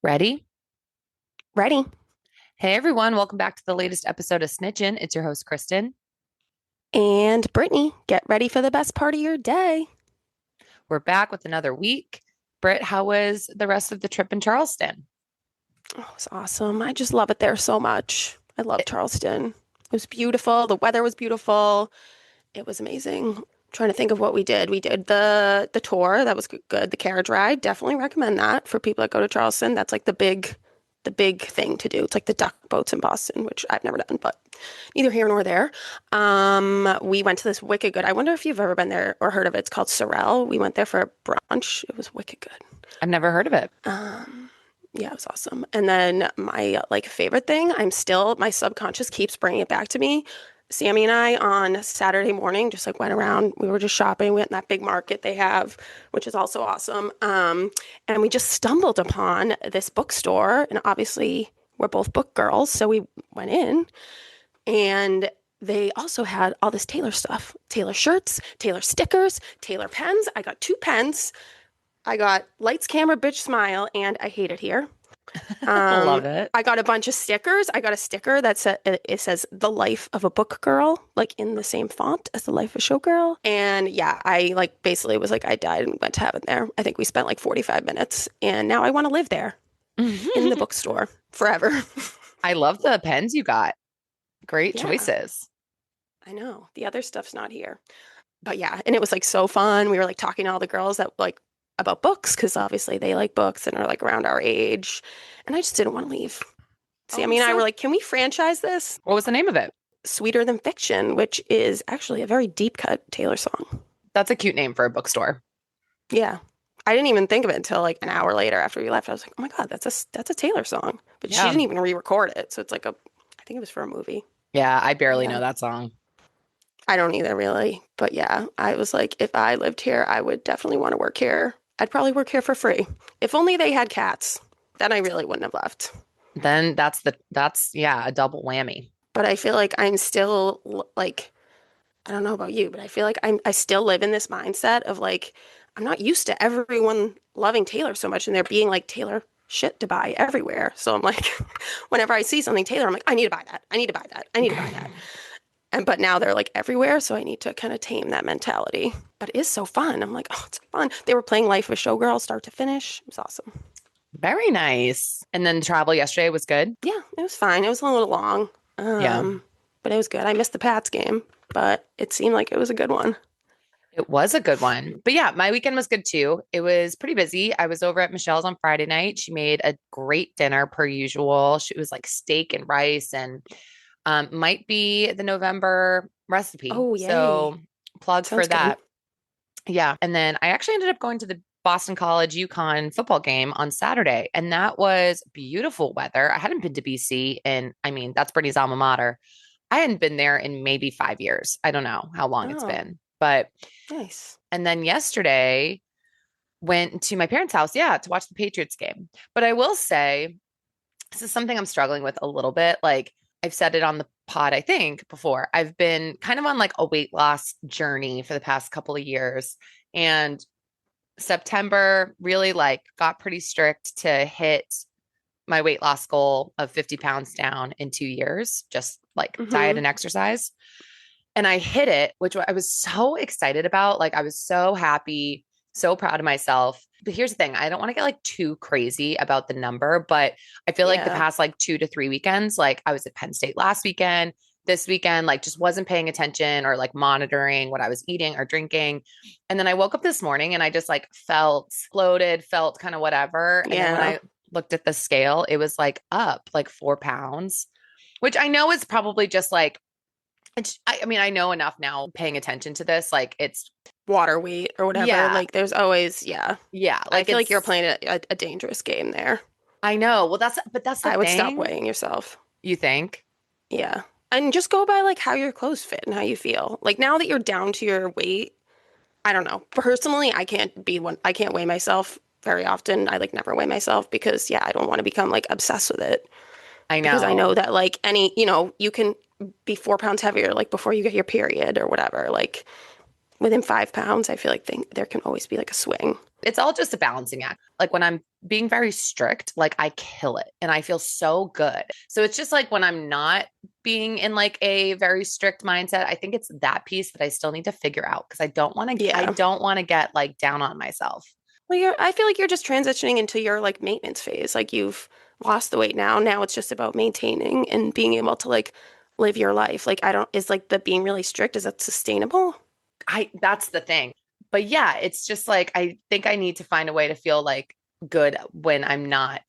Ready? Ready. Hey everyone, welcome back to the latest episode of Snitchin. It's your host, Kristen. And Brittany, get ready for the best part of your day. We're back with another week. Britt, how was the rest of the trip in Charleston? Oh, it was awesome. I just love it there so much. I love It- Charleston. It was beautiful. The weather was beautiful. It was amazing. Trying to think of what we did. We did the tour. That was good. The carriage ride. Definitely recommend that for people that go to Charleston. That's like the big thing to do. It's like the duck boats in Boston, which I've never done, but neither here nor there. We went to this wicked good. I wonder if you've ever been there or heard of it. It's called Sorel. We went there for brunch. It was wicked good. I've never heard of it. Um, yeah, it was awesome. And then my like favorite thing, my subconscious keeps bringing it back to me. Sammy and I on Saturday morning just like went around. We were just shopping. We went in that big market they have, which is also awesome. And we just stumbled upon this bookstore, and obviously we're both book girls, so we went in, and they also had all this Taylor stuff, Taylor shirts, Taylor stickers, Taylor pens. I got two pens. I got Lights, Camera, Bitch, Smile, and I Hate It Here. Love it. I got a bunch of stickers. I got a sticker that says "The Life of a Book Girl," like in the same font as "The Life of a Showgirl." And yeah, I like basically was like I died and went to heaven there. I think we spent like 45 minutes, and now I want to live there in the bookstore forever. I love the pens you got. Great Yeah, choices. I know. The other stuff's not here. But yeah, and it was like so fun. We were like talking to all the girls that like about books because obviously they like books and are like around our age. And I just didn't want to leave. Oh, Sammy and I were so like, can we franchise this? what was the name of it? Sweeter Than Fiction, which is actually a very deep cut Taylor song. That's a cute name for a bookstore. Yeah. I didn't even think of it until like an hour later after we left. I was like, oh my God, that's a Taylor song. But she Yeah. didn't even re-record it. So it's like I think it was for a movie. Yeah, I But barely yeah. know that song. I don't either really. But yeah, I was like, if I lived here, I would definitely want to work here. I'd probably work here for free. If only they had cats, then I really wouldn't have left. Then that's yeah, a double whammy. But I feel like I'm still like, I don't know about you, but I feel like I still live in this mindset of like, I'm not used to everyone loving Taylor so much and there being like Taylor shit to buy everywhere. So I'm like, whenever I see something Taylor, I'm like, I need to buy that. I need to buy that. I need to buy that. And but now they're like everywhere, so I need to kind of tame that mentality. But it is so fun. I'm like, oh, it's fun. They were playing Life of a Showgirl start to finish. It was awesome. Very nice. And then travel yesterday was good. Yeah, it was fine. It was a little long, Yeah. but it was good. I missed the Pats game, but it seemed like it was a good one. It was a good one. But yeah, my weekend was good too. It was pretty busy. I was over at Michelle's on Friday night. She made a great dinner per usual. She was like steak and rice and might be the November recipe. Oh, yay. So plug for Sounds good. that. Yeah. And then I actually ended up going to the Boston College UConn football game on Saturday, and that was beautiful weather. I hadn't been to BC, and I mean, that's Brittany's alma mater. I hadn't been there in maybe 5 years. I don't know how long it's Oh, been, but nice. and then yesterday went to my parents' house, yeah, to watch the Patriots game. But I will say, this is something I'm struggling with a little bit. Like I've said it on the pod, I think before. I've been kind of on like a weight loss journey for the past couple of years. And September really like got pretty strict to hit my weight loss goal of 50 pounds down in 2 years, just like diet Mm-hmm. and exercise. And I hit it, which I was so excited about. Like I was so happy, so proud of myself. But here's the thing, I don't want to get like too crazy about the number, but I feel like the Yeah. past like 2 to 3 weekends, like I was at Penn State last weekend, this weekend, like just wasn't paying attention or like monitoring what I was eating or drinking. And then I woke up this morning and I just like felt bloated, felt kind of whatever. And then when Yeah. I looked at the scale, it was like up like 4 pounds, which I know is probably just like I mean, I know enough now paying attention to this. Like it's, Water weight or whatever. yeah, Like there's always, yeah. yeah, I like feel like you're it's, playing a dangerous game there. I know. Well, but that's the I would stop thing. weighing yourself. You think? Yeah. And just go by like how your clothes fit and how you feel. Like now that you're down to your weight, I don't know. Personally, I can't weigh myself very often. I like never weigh myself because yeah, I don't want to become like obsessed with it I because I know know. that like you can be 4 pounds heavier like before you get your period or whatever. Like within 5 pounds, I feel like there can always be like a swing. It's all just a balancing act. Like when I'm being very strict, like I kill it and I feel so good. So it's just like when I'm not being in like a very strict mindset, I think it's that piece that I still need to figure out because I Yeah. don't want to get like down on myself. Well, I feel like you're just transitioning into your like maintenance phase. Like you've lost the weight now. Now it's just about maintaining and being able to like live your life. Like I don't, is like the being really strict, is that sustainable? That's the thing. But yeah, it's just like I think I need to find a way to feel like good when I'm not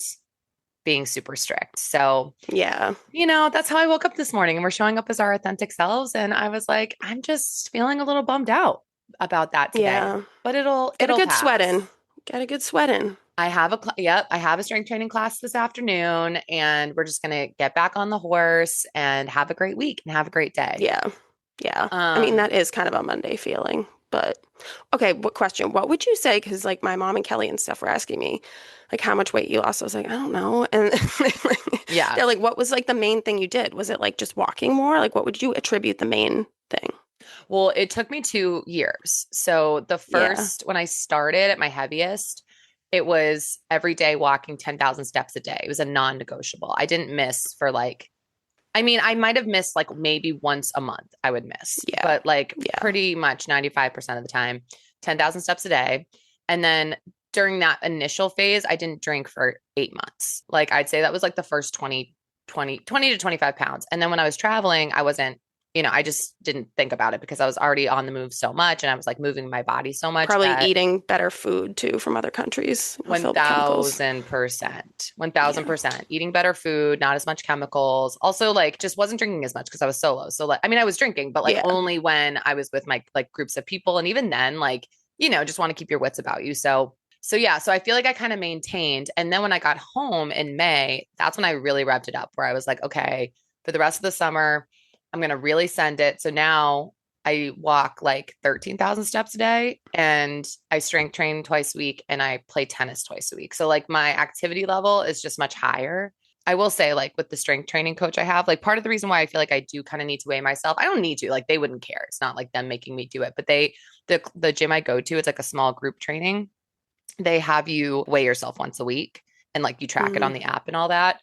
being super strict. So, Yeah. that's how I woke up this morning and we're showing up as our authentic selves. And I was like, I'm just feeling a little bummed out about that today, Yeah. but it'll Get a it'll good sweat pass. in. Get a good sweat in. I have a strength training class this afternoon and we're just going to get back on the horse and have a great week and have a great day. Yeah. Yeah. I mean, Um, that is kind of a Monday feeling. But okay, what question? What would you say? Because like my mom and Kelly and stuff were asking me, like, how much weight you lost. I was like, I don't know. And yeah. they're like, what was like the main thing you did? Was it like just walking more? Like, what would you attribute the main thing? Well, it took me 2 years. So Yeah. when I started at my heaviest, it was every day walking 10,000 steps a day. It was a non-negotiable. I didn't miss for like, I mean, I might have missed like maybe once a month I would miss, Yeah. but like Yeah. pretty much 95% of the time, 10,000 steps a day. And then during that initial phase, I didn't drink for 8 months. Like I'd say that was like the first 20 to 25 pounds. And then when I was traveling, I wasn't, I just didn't think about it because I was already on the move so much and I was like moving my body so much Probably that eating better food too from other countries, filled with chemicals. 1000%, Yeah. 1000%. Eating better food, not as much chemicals. Also, like, just wasn't drinking as much because I was solo. So, like, I mean, I was drinking, but like Yeah. only when I was with my like groups of people. And even then, like, just want to keep your wits about you. So yeah, so I feel like I kind of maintained. And then when I got home in May, that's when I really revved it up where I was like, okay, for the rest of the summer, I'm going to really send it. So now I walk like 13,000 steps a day and I strength train twice a week and I play tennis twice a week. So like my activity level is just much higher. I will say like with the strength training coach I have, like part of the reason why I feel like I do kind of need to weigh myself. I don't need to, like they wouldn't care. It's not like them making me do it, but the gym I go to, it's like a small group training. They have you weigh yourself once a week and like you track it Mm. on the app and all that.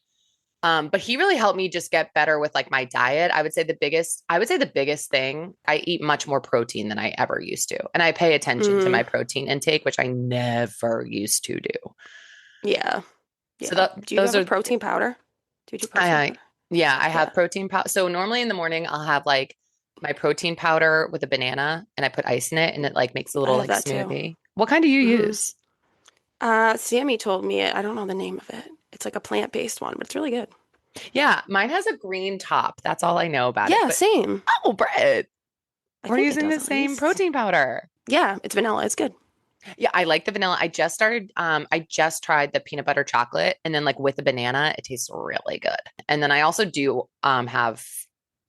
But he really helped me just get better with like my diet. I would say the biggest thing, I eat much more protein than I ever used to. And I pay attention to my Mm. protein intake, which I never used to do. Yeah. So Yeah. Do you those have a are, protein powder? Do you do protein I, powder? yeah, I Yeah. have protein powder. So normally in the morning, I'll have like my protein powder with a banana and I put ice in it and it like makes a I little have like that too. smoothie. What kind do you Hmm. use? Sammy told me it. I don't know the name of it. It's like a plant-based one, but it's really good. Yeah, mine has a green top. That's all I know about it. Yeah, But same. oh, Brett, I we're think it using does the at same least. protein powder. Yeah, it's vanilla. It's good. Yeah, I like the vanilla. I just tried the peanut butter chocolate and then like with the banana, it tastes really good. And then I also do have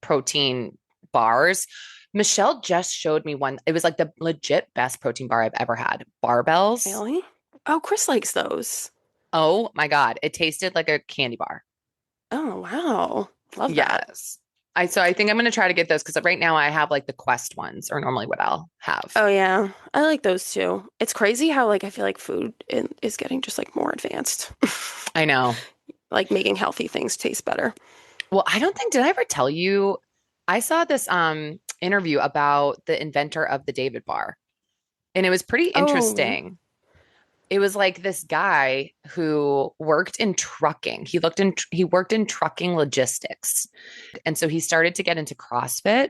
protein bars. Michelle just showed me one. It was like the legit best protein bar I've ever had. Barbells. Really? Oh, Chris likes those. Oh my God. It tasted like a candy bar. Oh, wow. Love that. Yes. I think I'm gonna try to get those because right now I have like the Quest ones are normally what I'll have. Oh, yeah. I like those too. It's crazy how like I feel like is getting just like more advanced. I know. Like making healthy things taste better. Well, I don't think, did I ever tell you? I saw this interview about the inventor of the David bar, and it was pretty Oh, interesting. It was like this guy who worked in trucking. He worked in trucking logistics. And so he started to get into CrossFit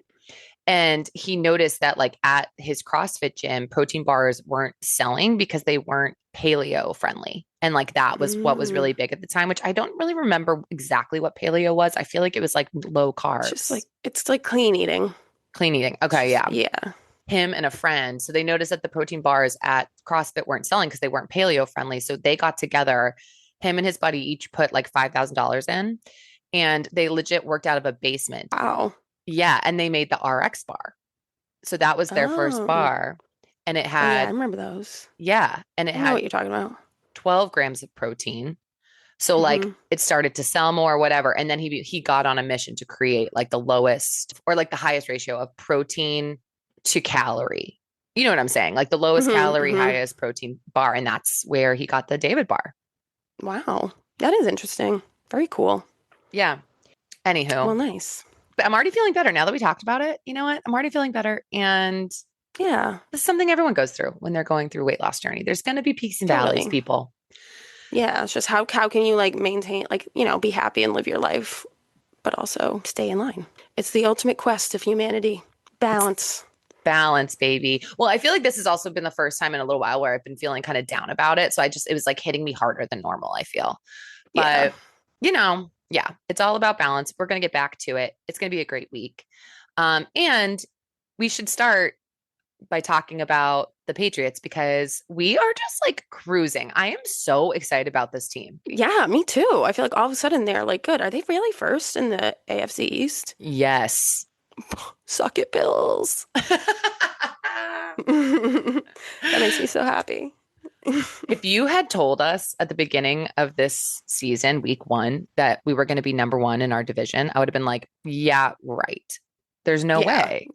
and he noticed that like at his CrossFit gym, protein bars weren't selling because they weren't paleo friendly. And like that was what was mm. really big at the time, which I don't really remember exactly what paleo was. I feel like it was like low It's just like carbs, it's like clean eating. clean eating. It's Okay, just yeah. yeah. Him and a friend. So they noticed that the protein bars at CrossFit weren't selling because they weren't paleo friendly. So they got together. Him and his buddy each put like $5,000 in and they legit worked out of a basement. Wow. Yeah. And they made the RX bar. So that was their first Oh. bar. And it Oh yeah, I had, remember those. yeah. And it I know had what you're talking about. 12 grams of protein. So like Hmm. it started to sell more, whatever. And then he got on a mission to create like the lowest or like the highest ratio of protein to calorie. You know what I'm saying? Like the lowest Hmm. calorie, Hmm. highest protein bar. And that's where he got the David bar. Wow. That is interesting. Very cool. Yeah. Well, Anywho, nice. but I'm already feeling better now that we talked about it. You know what? I'm already feeling better. And Yeah, this is something everyone goes through when they're going through weight loss journey. There's going to be peaks and valleys, totally. people. Yeah, it's just how can you like maintain like, be happy and live your life, but also stay in line. It's the ultimate quest of humanity. It's Balance. balance, baby. Well, I feel like this has also been the first time in a little while where I've been feeling kind of down about it. So it was like hitting me harder than normal, I feel. Yeah. But, yeah, it's all about balance. We're going to get back to it. It's going to be a great week. And we should start by talking about the Patriots because we are just like cruising. I am so excited about this team. Yeah, me too. I feel like all of a sudden they're like good. Are they really first in the AFC East? Yes. Suck it, Bills. That makes me so happy. If you had told us at the beginning of this season, week one, that we were going to be number one in our division, I would have been like, yeah, right. There's no Yeah. way.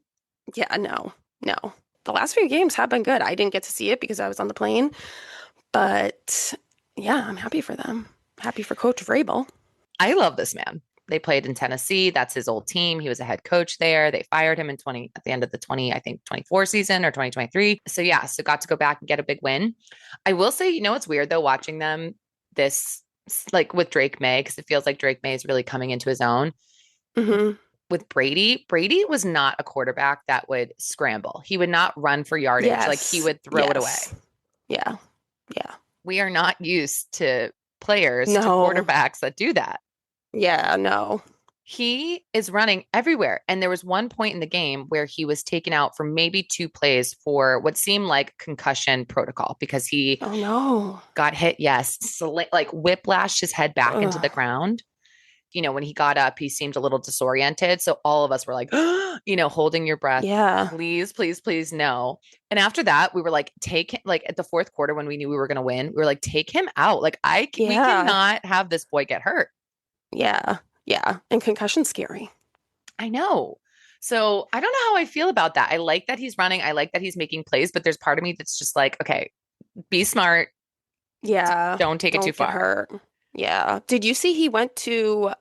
Yeah, no. No. The last few games have been good. I didn't get to see it because I was on the plane, but yeah, I'm happy for them. Happy for Coach Vrabel. I love this man. They played in Tennessee. That's his old team. He was a head coach there. They fired him in 20 at the end of the 20, I think 24 season or 2023. So yeah, so got to go back and get a big win. I will say, it's weird though watching them this like with Drake Maye because it feels like Drake Maye is really coming into his own. Hmm. With Brady, Brady was not a quarterback that would scramble. He would not run for yardage. Like he Yes. would throw it away. Yes. Yeah. Yeah. We are not used to players, to No. quarterbacks that do that. Yeah, no. He is running everywhere. And there was one point in the game where he was taken out for maybe two plays for what seemed like concussion protocol because he Oh no. got hit, yes, like whiplashed his head back into the Ugh. ground. When he got up, he seemed a little disoriented. So all of us were like, holding your breath. Yeah. Please, please, please, no. And after that, we were like, take him, like at the fourth quarter when we knew we were going to win, we were like, take him out. Like, we Yeah. cannot have this boy get hurt. Yeah. Yeah. And concussion's scary. I know. So I don't know how I feel about that. I like that he's running. I like that he's making plays, but there's part of me that's just like, okay, be smart. Yeah. Don't take it too Don't get far. hurt. Yeah. Did you see he went to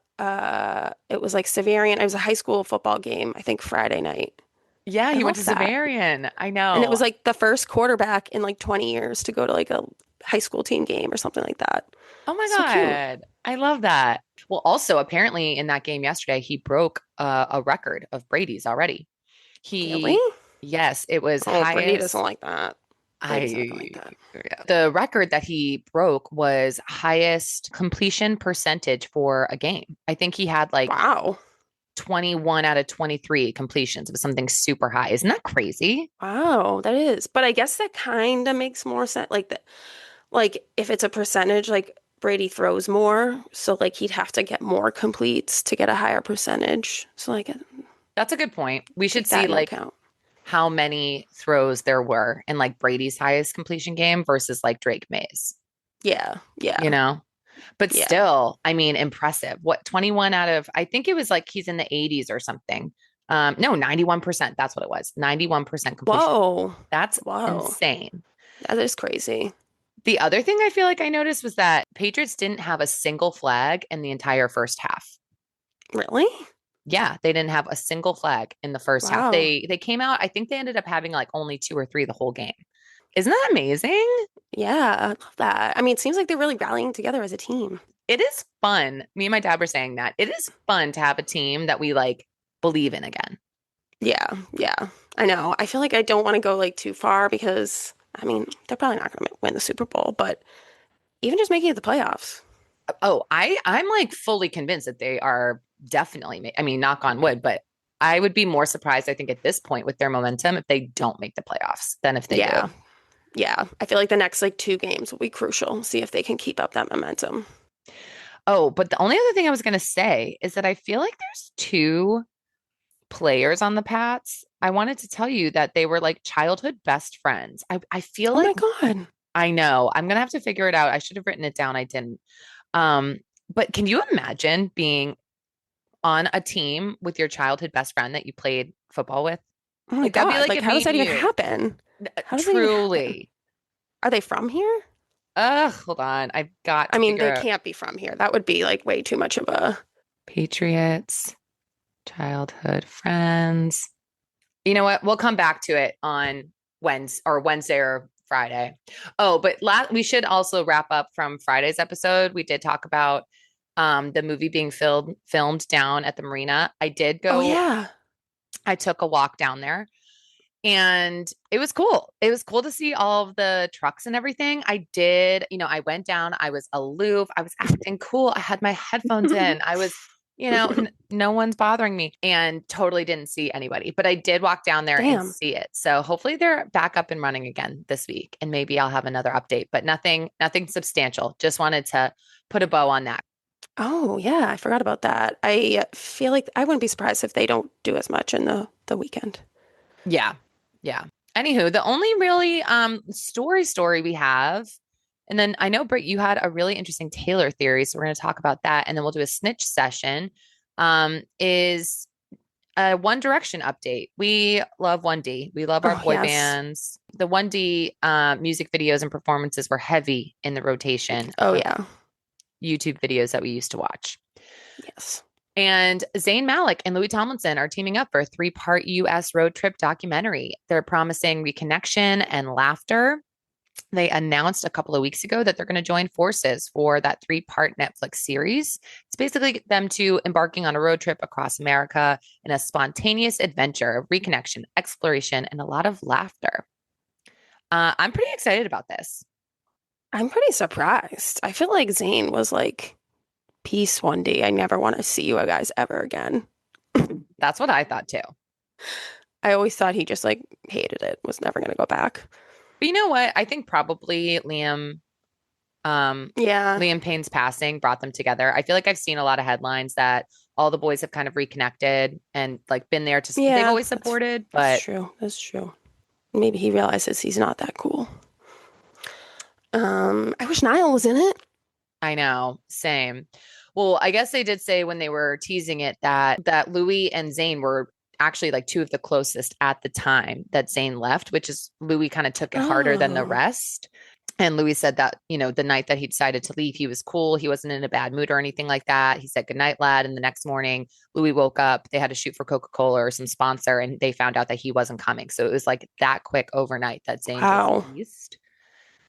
it was like Severian. It was a high school football game, I think Friday night. Yeah, I he went to love that. Zavarian. I And it was know. like the first quarterback in like 20 years to go to like a high school team game or something like that. Oh my So cute. God. I love that. Well, also, apparently in that game yesterday, he broke a record of Brady's already. Really? Yes, it was Oh, Brady doesn't highest. like that. Brady's not gonna like I, that. yeah. The record that he broke was highest completion percentage for a game. I think he had like Wow. 21 out of 23 completions. It was something super high. Isn't that crazy? Wow, that is. But I guess that kind of makes more sense. Like if it's a percentage, like Brady throws more, so like he'd have to get more completes to get a higher percentage. So like That's a good point. We should take that see into like account. how many throws there were in like Brady's highest completion game versus like Drake Maye's, Yeah, you yeah, know? But yeah. still, I mean, impressive. What 21 out of, I think it was like he's in the 80s or something. No, 91%. That's what it was. 91% completion. Whoa, That's whoa, insane. that is crazy. The other thing I feel like I noticed was that Patriots didn't have a single flag in the entire first half. Really? Yeah, they didn't have a single flag in the first half. Wow. They came out, I think they ended up having like only two or three the whole game. Isn't that amazing? Yeah, I love that. I mean, it seems like they're really rallying together as a team. It is fun. Me and my dad were saying that. It is fun to have a team that we like believe in again. Yeah, yeah. I know. I feel like I don't want to go like too far because I mean, they're probably not going to win the Super Bowl, but even just making it the playoffs. Oh, I'm like fully convinced that they are definitely I mean, knock on wood, but I would be more surprised, I think, at this point with their momentum if they don't make the playoffs than if they do. Yeah. Yeah. I feel like the next like two games will be crucial. See if they can keep up that momentum. Oh, but the only other thing I was going to say is that I feel like there's two players on the Pats. I wanted to tell you that they were like childhood best friends. I feel Oh like my God. I know. I'm gonna have to figure it out. I should have written it down. I didn't. Um, but can you imagine being on a team with your childhood best friend that you played football with? Oh my Like that'd be God. like Like, a how me does and that even you. happen? How does that even happen? Truly. Are they from here? Hold on. I've got I to mean, figure they out can't be from here. That would be like way too much of a. Patriots, childhood friends. You know what? We'll come back to it on Wednesday or Friday. Oh, but we should also wrap up from Friday's episode. We did talk about the movie being filmed down at the marina. Oh yeah. I took a walk down there and it was cool. It was cool to see all of the trucks and everything. I went down, I was aloof, I was acting cool. I had my headphones in. I was, no one's bothering me and totally didn't see anybody, but I did walk down there and Damn. see it. So hopefully they're back up and running again this week and maybe I'll have another update, but nothing substantial. Just wanted to put a bow on that. Oh yeah, I forgot about that. I feel like I wouldn't be surprised if they don't do as much in the weekend. Yeah. Yeah. Anywho, the only really story we have, and then I know Britt, you had a really interesting Taylor theory, so we're going to talk about that, and then we'll do a snitch session. Is a One Direction update. We love 1D. We love our Oh boy yes. bands. The 1D music videos and performances were heavy in the rotation Oh of yeah. YouTube videos that we used to watch. Yes. And Zayn Malik and Louis Tomlinson are teaming up for a 3-part US road trip documentary. They're promising reconnection and laughter. They announced a couple of weeks ago that they're going to join forces for that 3-part Netflix series. It's basically them two embarking on a road trip across America in a spontaneous adventure of reconnection, exploration, and a lot of laughter. I'm pretty excited about this. I'm pretty surprised. I feel like Zayn was like, peace 1D. I never want to see you guys ever again. That's what I thought too. I always thought he just like hated it, was never going to go back. But you know what? I think probably Yeah. Liam Payne's passing brought them together. I feel like I've seen a lot of headlines that all the boys have kind of reconnected and like been there they've Yeah, always supported, that's but true. That's true. Maybe he realizes he's not that cool. I wish Niall was in it. I know, same. Well, I guess they did say when they were teasing it that Louis and Zayn were actually like two of the closest at the time that Zayn left, which is Louis kind of took it harder than the Oh, rest. And Louis said that, the night that he decided to leave, he was cool. He wasn't in a bad mood or anything like that. He said, good night, lad. And the next morning, Louis woke up. They had to shoot for Coca-Cola or some sponsor, and they found out that he wasn't coming. So it was like that quick overnight that Zayn just wow. released.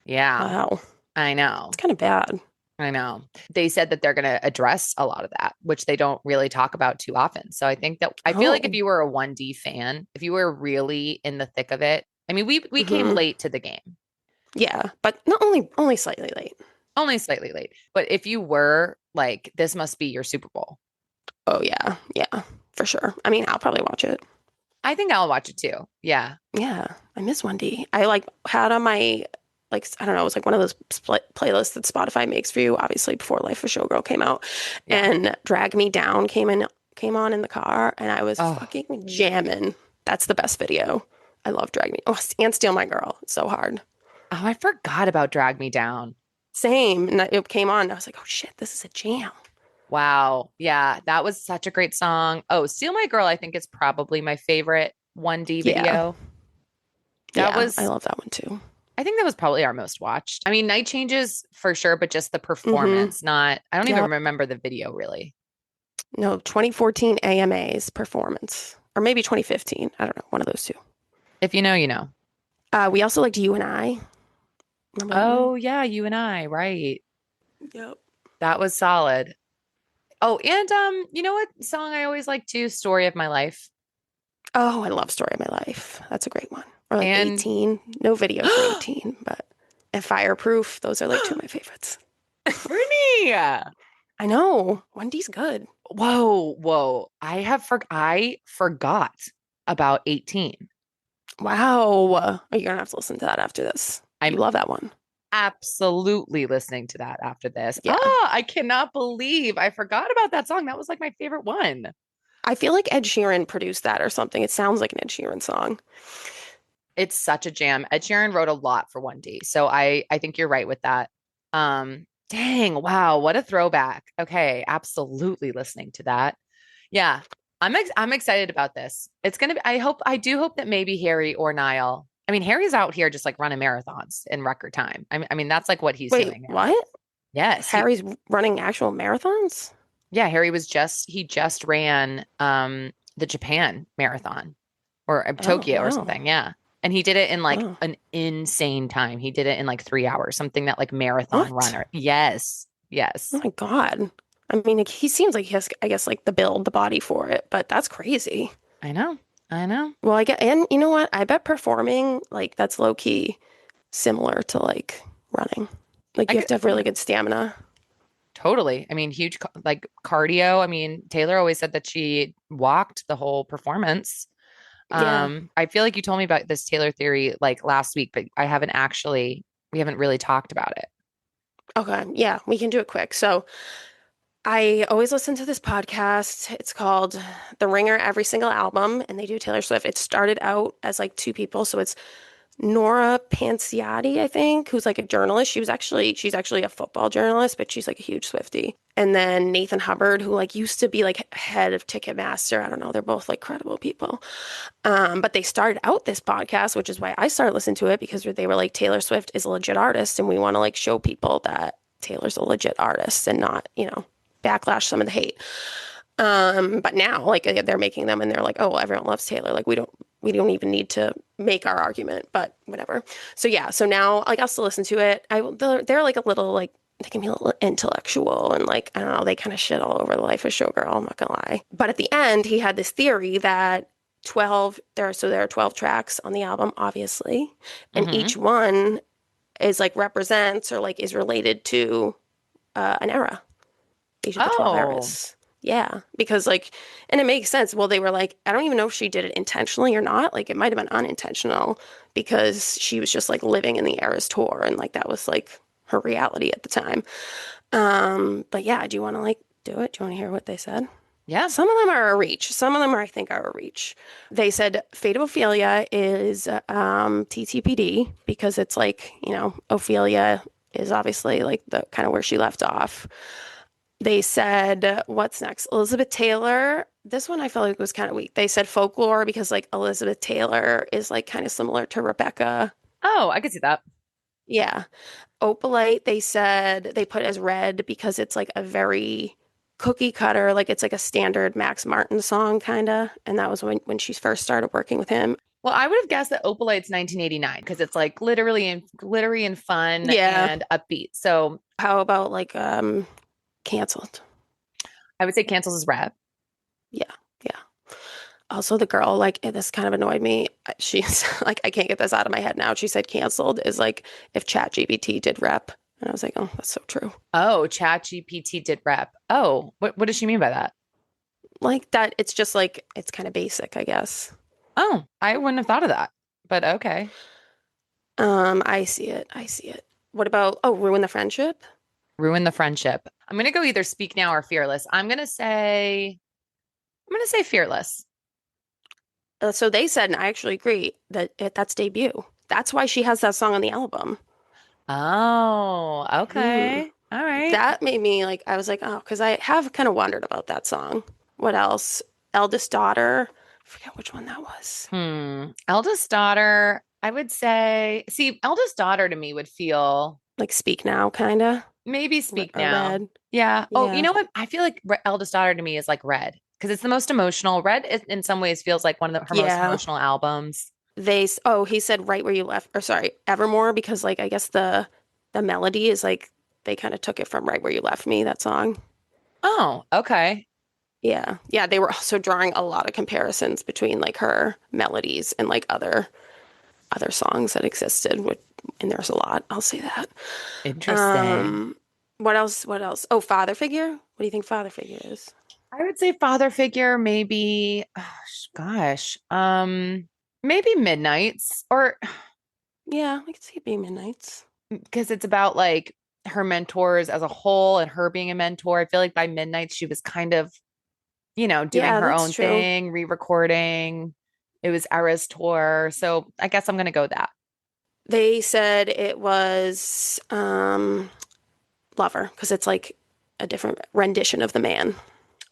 Yeah, Wow. I know. It's kind of bad. I know. They said that they're going to address a lot of that, which they don't really talk about too often. So I think that I feel like if Oh. you were a 1D fan, if you were really in the thick of it, I mean, we came Hmm. late to the game. Yeah, but not only slightly late. Only slightly late. But if you were like, this must be your Super Bowl. Oh yeah, yeah, for sure. I mean, I'll probably watch it. I think I'll watch it too. Yeah. Yeah, I miss 1D. I like had on my like I don't know, it was like one of those playlists that Spotify makes for you, obviously before Life of Showgirl came out, Yeah. and Drag Me Down came on in the car, and I was Oh, fucking jamming. That's the best video. I love Drag Me. Oh, and Steal My Girl. It's so hard. I forgot about Drag Me Down. Same. And it came on. And I was like, oh shit, this is a jam. Wow. Yeah. That was such a great song. Oh, Steal My Girl, I think is probably my favorite 1D Yeah. video. That Yeah. I was love that one too. I think that was probably our most watched. I mean, Night Changes for sure, but just the Mm-hmm. performance, I don't even Yep. remember the video really. No, 2014 AMA's performance. Or maybe 2015. I don't know. One of those two. If you know, you know. We also liked You and I. Remember that one? Oh, yeah, you and I, right. Yep. That was solid. Oh, and you know what song I always like too? Story of My Life. Oh, I love Story of My Life. That's a great one. Or like And 18. No video for 18, but and Fireproof. Those are like two of my favorites. Brittany. I know. 1D's good. Whoa. I forgot about 18. Wow. Oh, you're gonna have to listen to that after this. You I'm love that one. absolutely listening to that after this. Yeah. I cannot believe I forgot about that song. That was like my favorite one. I feel like Ed Sheeran produced that or something. It sounds like an Ed Sheeran song. It's such a jam. Ed Sheeran wrote a lot for 1D. So I think you're right with that. Dang, wow, what a throwback. Okay, absolutely listening to that. Yeah. I'm excited about this. It's going to be I do hope that maybe Harry or Niall. I mean, Harry's out here just like running marathons in record time. I mean, that's like what he's Wait, doing now. what? Yes, Harry's running actual marathons? yeah, Harry was just ran the Japan marathon or Oh, Tokyo or wow. something. Yeah. And he did it in like Wow. an insane time. He did it in like 3 hours, something that like marathon What? runner. Yes. Oh Yes. my God. I mean, like, he seems like he has, I guess, like the build, the body for it, but that's crazy. I know. I know. Well, I get, and you know what? I bet performing, like, that's low key similar to like running. Like, I you have could, to have really good stamina. totally. I mean, huge like cardio. I mean, Taylor always said that she walked the whole performance. Yeah. I feel like you told me about this Taylor theory like last week, but we haven't really talked about it. Okay. Yeah, we can do it quick. So, I always listen to this podcast. It's called The Ringer Every Single Album, and they do Taylor Swift. It started out as like two people. So it's Nora Panciotti, I think, who's like a journalist. She's actually a football journalist, but she's like a huge Swiftie. And then Nathan Hubbard, who like used to be like head of Ticketmaster. I don't know. They're both like credible people. But they started out this podcast, which is why I started listening to it because they were like, Taylor Swift is a legit artist, and we want to like show people that Taylor's a legit artist and not, backlash some of the hate. But now like they're making them and they're like, oh, well, everyone loves Taylor. Like we don't even need to make our argument, but whatever. So yeah, so now like I'll still listen to it. They're like a little like they can be a little intellectual and like I don't know, they kind of shit all over the life of Showgirl, I'm not gonna lie. But at the end, he had this theory that 12 there are 12 tracks on the album, obviously, and Hmm. each one is like represents or like is related to an era, each of the 12 Oh, eras. Yeah, because like, and it makes sense. Well, they were like, I don't even know if she did it intentionally or not. Like, it might have been unintentional because she was just like living in the Eras tour and like that was like her reality at the time. But yeah, do you want to like do it? Do you want to hear what they said? yeah. Some of them are a reach. Some of them I think are a reach. They said Fate of Ophelia is TTPD because it's like, Ophelia is obviously like the kind of where she left off. They said, what's next? Elizabeth Taylor. This one I felt like was kind of weak. They said folklore because like Elizabeth Taylor is like kind of similar to Rebecca. Oh, I could see that. Yeah. Opalite, they said they put as red because it's like a very cookie cutter, like it's like a standard Max Martin song kind of. And that was when she first started working with him. Well, I would have guessed that Opalite's 1989 because it's like literally and glittery and fun Yeah. and upbeat. So How about like canceled? I would say cancels is rap. Yeah. Yeah. Also, the girl, like, this kind of annoyed me. She's like, I can't get this out of my head now. She said canceled is like if ChatGPT did rep. And I was like, oh, that's so true. Oh, ChatGPT did rap. Oh, what does she mean by that? Like that, it's just like, it's kind of basic, I guess. Oh, I wouldn't have thought of that. But okay. I see it. I see it. What about, oh, ruin the friendship? Ruin the friendship. I'm gonna go either speak now or fearless. I'm gonna say fearless. So they said, and I actually agree, that that's debut. That's why she has that song on the album. Oh, Hmm. okay. All right. That made me like, I was like, oh, because I have kind of wondered about that song. What else? Eldest daughter. I forget which one that was. Eldest daughter, I would say, see, eldest daughter to me would feel Like Speak Now, kind of, maybe speak or now. Red. Yeah. Oh, you Yeah. know what? I feel like eldest daughter to me is like Red because it's the most emotional. Red in some ways feels like one of her most Yeah. emotional albums. He said Right Where You Left, or sorry, Evermore, because like I guess the melody is like they kind of took it from Right Where You Left Me, that song. Oh, okay. Yeah. Yeah, they were also drawing a lot of comparisons between like her melodies and like other songs that existed, and there's a lot, I'll say that. Interesting. Um, what else? What else? Oh, Father Figure. What do you think Father Figure is? I would say father figure, maybe, oh, gosh, maybe Midnights or Yeah, I could see it being Midnights. because it's about like her mentors as a whole and her being a mentor. I feel like by Midnight she was kind of, doing Yeah, her that's own true. thing, re-recording. It was Era's tour. So I guess I'm gonna go that. They said it was Lover because it's like a different rendition of the man.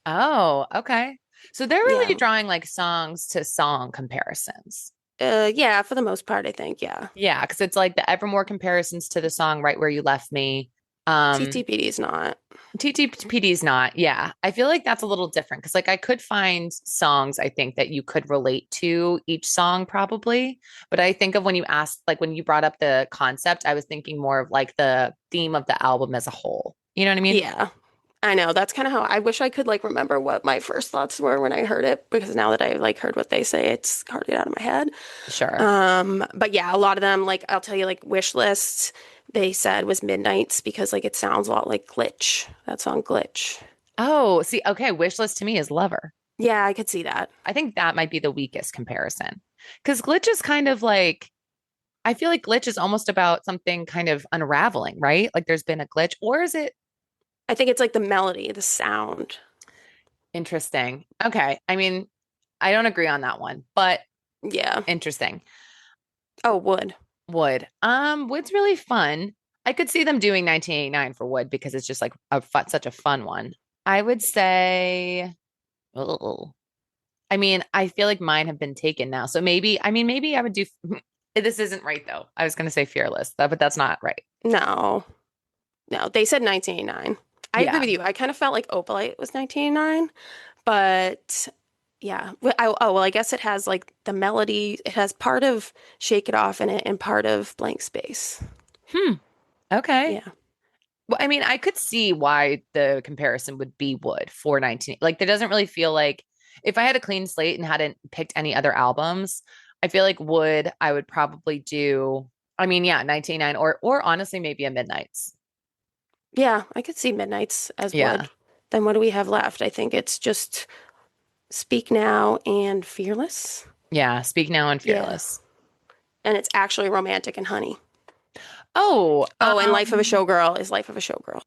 Oh, okay. So they're really Yeah. drawing like songs to song comparisons. Yeah, for the most part, I think. Yeah. Yeah, because it's like the Evermore comparisons to the song Right Where You Left Me. Um, TTPD's not. TTPD's not. Yeah. I feel like that's a little different because like I could find songs I think that you could relate to each song probably. But I think of when you asked, like when you brought up the concept, I was thinking more of like the theme of the album as a whole. You know what I mean? Yeah. I know. That's kind of how I wish I could like remember what my first thoughts were when I heard it, because now that I like heard what they say, it's hard to get out of my head. Sure. But yeah, a lot of them, like I'll tell you, like wish lists, they said was Midnights because like it sounds a lot like Glitch. That song Glitch. Oh, see, okay. Wish list to me is Lover. Yeah, I could see that. I think that might be the weakest comparison because Glitch is kind of like, I feel like Glitch is almost about something kind of unraveling, right? Like there's been a glitch, or is it I think it's like the melody, the sound. interesting? Okay. I mean, I don't agree on that one, but Yeah. interesting. Oh, Wood. Wood's really fun. I could see them doing 1989 for Wood because it's just like such a fun one. I would say, oh, I mean, I feel like mine have been taken now. So maybe, I mean, maybe I would do, this isn't right though. I was going to say Fearless, but that's not right. No, no, they said 1989. I agree Yeah. with you. I kind of felt like Opalite was 1989, but yeah. Well, I guess it has like the melody. It has part of Shake It Off in it and part of Blank Space. Hmm. Okay. Yeah. Well, I mean, I could see why the comparison would be Wood for 19. Like, there doesn't really feel like if I had a clean slate and hadn't picked any other albums, I feel like Wood, I would probably do, I mean, yeah, 1989 or honestly, maybe a Midnights. Yeah, I could see Midnights as Yeah. Wood. Then what do we have left? I think it's just Speak Now and Fearless. Yeah. Speak Now and Yeah. Fearless. And it's actually Romantic and Honey. Oh, Oh, and Life of a Showgirl is Life of a Showgirl.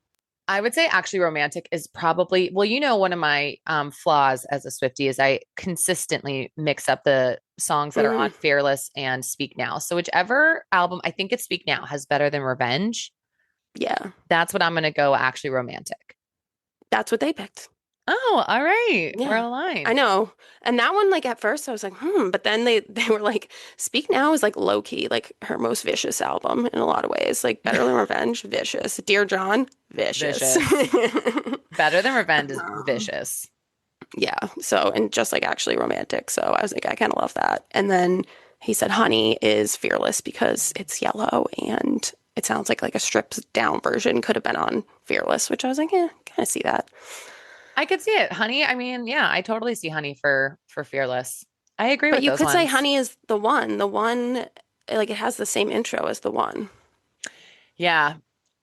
I would say actually romantic is probably, well, you know, one of my flaws as a Swiftie is I consistently mix up the songs that are on Mm, Fearless and Speak Now. So whichever album, I think it's Speak Now has better than Revenge. yeah, That's what I'm going to go actually romantic. that's what they picked. Oh, all right. We're Yeah, I aligned. know. And that one, like at first, I was like, but then they were like, Speak Now is like low key, like her most vicious album in a lot of ways. Like Better Than Revenge, vicious. Dear John, vicious. Vicious. Better than Revenge is Um, vicious. yeah. So, and just like actually romantic. So I was like, I kind of love that. And then he said, Honey is fearless because it's yellow and it sounds like a stripped down version could have been on Fearless, which I was like, kind of see that. I could see it. Honey, I mean, yeah, I totally see Honey for Fearless. I agree But with you those could say ones. Honey is the one. The one, like it has the same intro as the one. Yeah,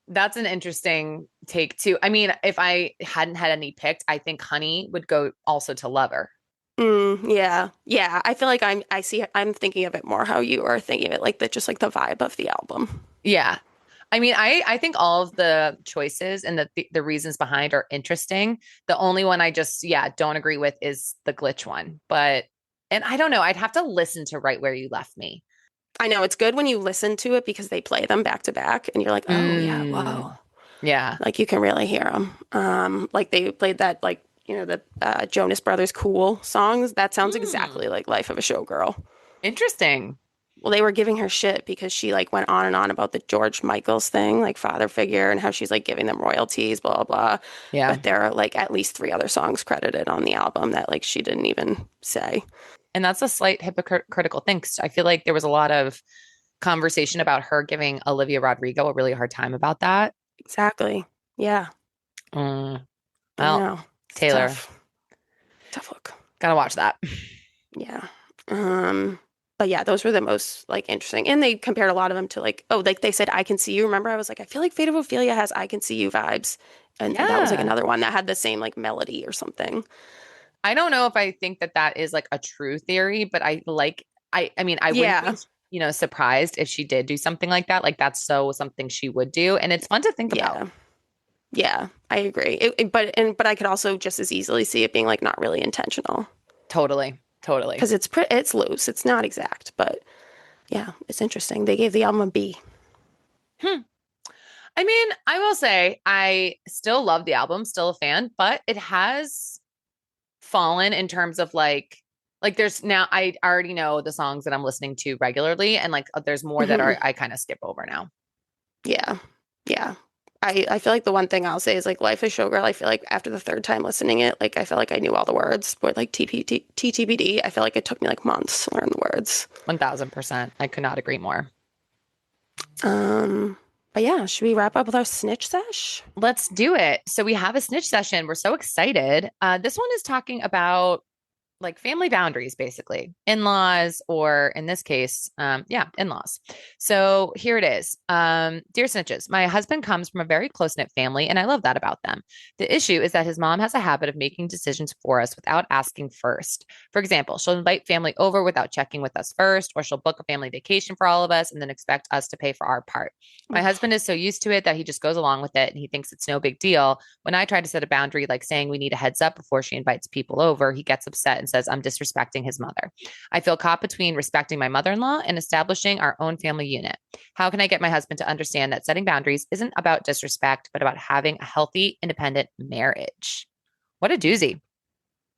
that's an interesting take too. I mean, if I hadn't had any picked, I think Honey would go also to Lover. Yeah. Yeah. I feel like I'm thinking of it more how you are thinking of it, like just like the vibe of the album. Yeah. I mean, I think all of the choices and the reasons behind are interesting. The only one I just, yeah, don't agree with is the glitch one. But, and I don't know, I'd have to listen to Right Where You Left Me. I know it's good when you listen to it because they play them back to back and you're like, oh yeah, Mm, whoa. yeah. Like you can really hear them. Like they played that like, the Jonas Brothers Cool songs. That sounds Mm, exactly like Life of a Showgirl. interesting. Well, they were giving her shit because she like went on and on about the George Michaels thing, like father figure, and how she's like giving them royalties, blah, blah, blah. Yeah. But there are like at least three other songs credited on the album that like she didn't even say. And that's a slight hypocritical thing. 'Cause I feel like there was a lot of conversation about her giving Olivia Rodrigo a really hard time about that. Exactly. Yeah, Mm, I well, know. It's Taylor, tough. Tough look. gotta watch that. Yeah. Um, but yeah, those were the most like interesting. And they compared a lot of them to like, oh, like they said, I Can See You. Remember, I was like, I feel like Fate of Ophelia has I Can See You vibes. And that was like Yeah. another one that had the same like melody or something. I don't know if I think that that is like a true theory, but I like, I mean, I wouldn't Yeah. be, surprised if she did do something like that. Like that's so something she would do. And it's fun to think about. Yeah. Yeah, I agree. But I could also just as easily see it being like not really intentional Totally. Totally. because it's loose. It's not exact, but yeah, it's interesting. They gave the album a B. Hmm. I mean, I will say I still love the album, still a fan, but it has fallen in terms of like Like there's now I already know the songs that I'm listening to regularly and like there's more that Hmm. are I kind of skip over now. Yeah. Yeah. I feel like the one thing I'll say is like Life is Showgirl. I feel like after the third time listening it, like I felt like I knew all the words. But like TTBD, I feel like it took me like months to learn the words. 1000%. I could not agree more. Um, but yeah, should we wrap up with our snitch sesh? Let's do it. So we have a snitch session. We're so excited. This one is talking about like family boundaries, basically in-laws, or in this case, yeah, in-laws. So here it is. Dear snitches, my husband comes from a very close-knit family, and I love that about them. The issue is that his mom has a habit of making decisions for us without asking first. For example, she'll invite family over without checking with us first, or she'll book a family vacation for all of us and then expect us to pay for our part. My husband is so used to it that he just goes along with it and he thinks it's no big deal. When I try to set a boundary, like saying we need a heads up before she invites people over, he gets upset and says I'm disrespecting his mother. I feel caught between respecting my mother in law and establishing our own family unit. How can I get my husband to understand that setting boundaries isn't about disrespect, but about having a healthy, independent marriage? What a doozy.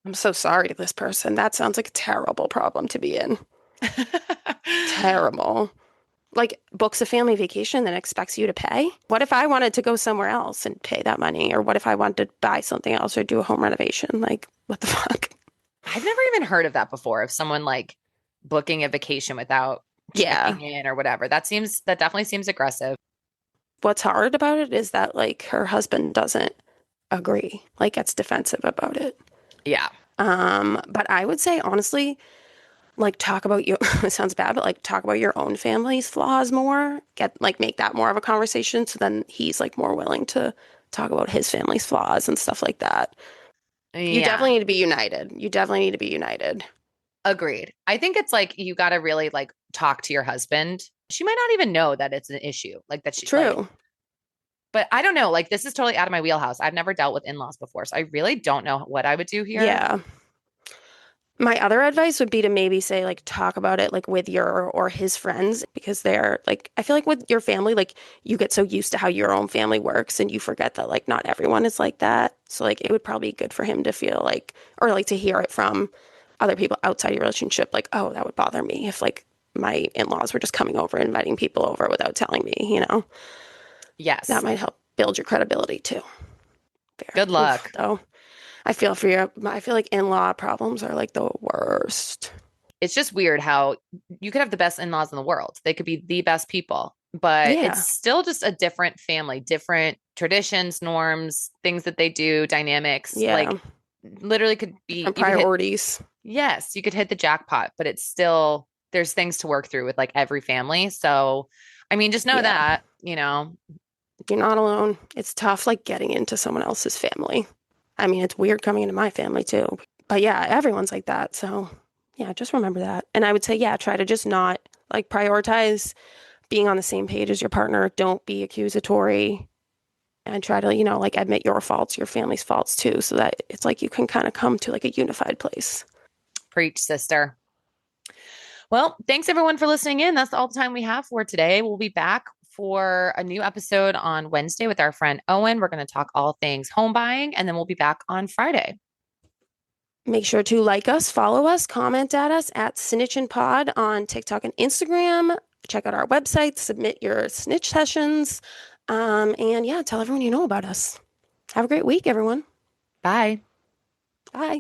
I'm so sorry to this person. That sounds like a terrible problem to be in. Terrible. Like books a family vacation then expects you to pay? What if I wanted to go somewhere else and pay that money? Or what if I wanted to buy something else or do a home renovation? Like, what the fuck? I've never even heard of that before, of someone like booking a vacation without Yeah. checking in or whatever. That definitely seems aggressive. What's hard about it is that like her husband doesn't agree, like gets defensive about it. Yeah. But I would say honestly, like talk about your it sounds bad, but like talk about your own family's flaws more. Get like make that more of a conversation so then he's like more willing to talk about his family's flaws and stuff like that. You Yeah. definitely need to be united. You definitely need to be united. Agreed. I think it's like you got to really like talk to your husband. She might not even know that it's an issue. Like that she like, True. but I don't know. Like this is totally out of my wheelhouse. I've never dealt with in-laws before, so I really don't know what I would do here. Yeah. My other advice would be to maybe say like talk about it like with your or his friends because they're like I feel like with your family like you get so used to how your own family works and you forget that like not everyone is like that. So like it would probably be good for him to feel like or like to hear it from other people outside your relationship like oh that would bother me if like my in-laws were just coming over inviting people over without telling me, you know. That Yes. might help build your credibility too. Fair. Good Oof, luck. though. I feel for you. I feel like in-law problems are like the worst. It's just weird how you could have the best in-laws in the world. They could be the best people, but it's Yeah. still just a different family, different traditions, norms, things that they do, dynamics. Yeah. Like literally could be Different you could hit priorities. yes, you could hit the jackpot, but it's still there's things to work through with like every family. So, I mean, just know Yeah. that, you know. You're not alone. It's tough like getting into someone else's family. I mean, it's weird coming into my family too. But yeah, everyone's like that. So yeah, just remember that. And I would say, yeah, try to just not like prioritize being on the same page as your partner. Don't be accusatory and try to, you know, like admit your faults, your family's faults too, so that it's like you can kind of come to like a unified place. Preach, sister. Well, thanks everyone for listening in. That's all the time we have for today. We'll be back for a new episode on Wednesday with our friend Owen. We're going to talk all things home buying, and then we'll be back on Friday. Make sure to like us, follow us, comment at us at snitchinpod on TikTok and Instagram. Check out our website, submit your snitch sessions. And yeah, tell everyone you know about us. Have a great week, everyone. Bye. Bye.